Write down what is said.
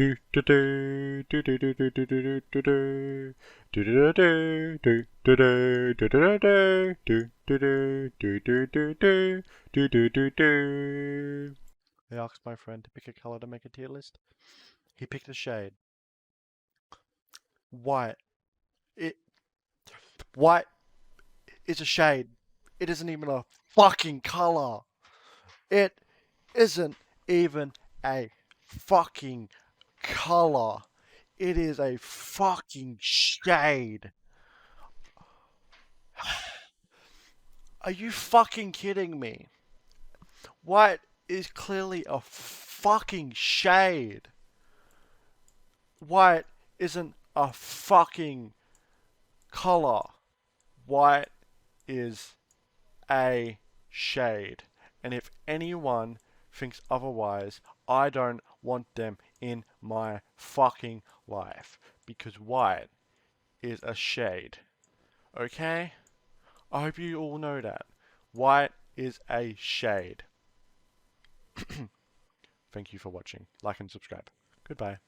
I asked my friend to pick a color to make a tier list. He picked a shade. White. White is a shade. It isn't even a fucking color. It isn't even a fucking color. It is a fucking shade. Are you fucking kidding me? White is clearly a fucking shade. White isn't a fucking color. White is a shade. And if anyone thinks otherwise, I don't want them in my fucking life. Because white is a shade. Okay? I hope you all know that. White is a shade. Thank you for watching. Like and subscribe. Goodbye.